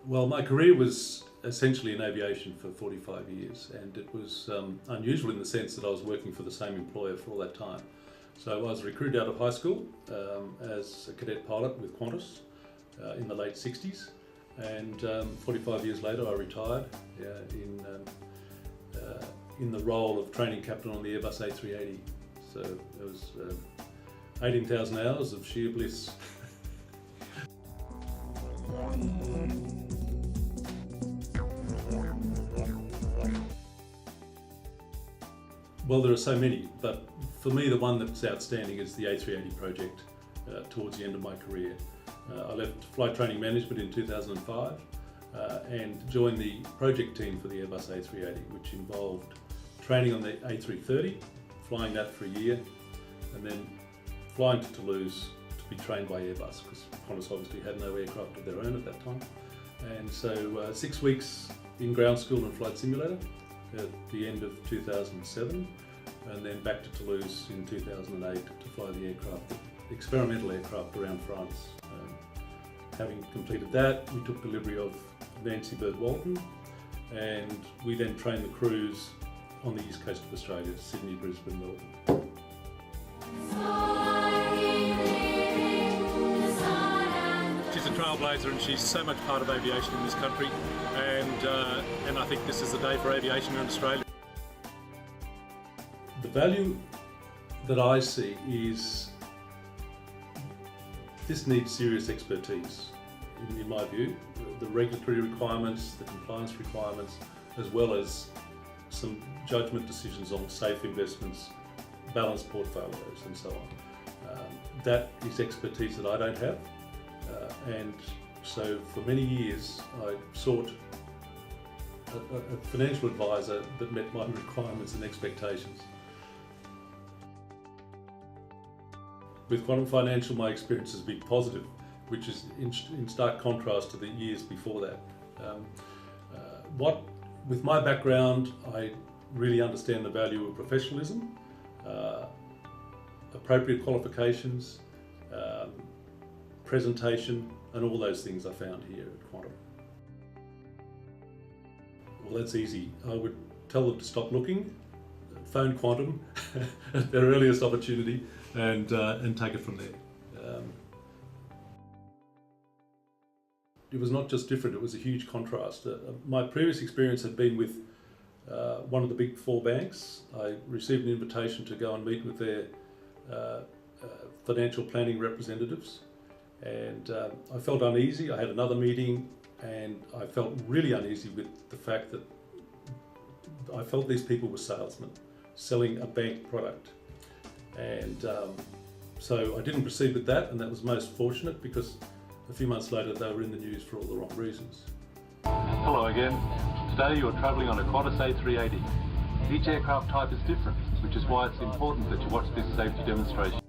Well, my career was essentially in aviation for 45 years, and it was unusual in the sense that I was working for the same employer for all that time. So I was recruited out of high school as a cadet pilot with Qantas in the late 60s, and 45 years later I retired in the role of training captain on the Airbus A380. So it was 18,000 hours of sheer bliss. Well, there are so many, but for me the one that's outstanding is the A380 project towards the end of my career. I left flight training management in 2005 and joined the project team for the Airbus A380, which involved training on the A330, flying that for a year, and then flying to Toulouse to be trained by Airbus, because Qantas obviously had no aircraft of their own at that time. And so 6 weeks in ground school and flight simulator at the end of 2007, and then back to Toulouse in 2008 to fly the aircraft, the experimental aircraft around France. Having completed that, we took delivery of Nancy Bird Walton, and we then trained the crews on the east coast of Australia, Sydney, Brisbane, Melbourne. She's a trailblazer, and she's so much part of aviation in this country, and I think this is the day for aviation in Australia. The value that I see is this needs serious expertise, in my view. The regulatory requirements, the compliance requirements, as well as some judgment decisions on safe investments, balanced portfolios and so on. That is expertise that I don't have, and so for many years I sought a financial advisor that met my requirements and expectations. With Quantum Financial, my experience has been positive, which is in stark contrast to the years before that. With my background, I really understand the value of professionalism, appropriate qualifications, presentation, and all those things I found here at Quantum. Well, that's easy. I would tell them to stop looking, phone Quantum at their earliest opportunity, and take it from there. It was not just different, it was a huge contrast. My previous experience had been with one of the big four banks. I received an invitation to go and meet with their financial planning representatives, and I felt uneasy. I had another meeting and I felt really uneasy with the fact that I felt these people were salesmen selling a bank product. And so I didn't proceed with that, and that was most fortunate because a few months later they were in the news for all the wrong reasons. Hello again. Today you are travelling on a Qantas A380. Each aircraft type is different, which is why it's important that you watch this safety demonstration.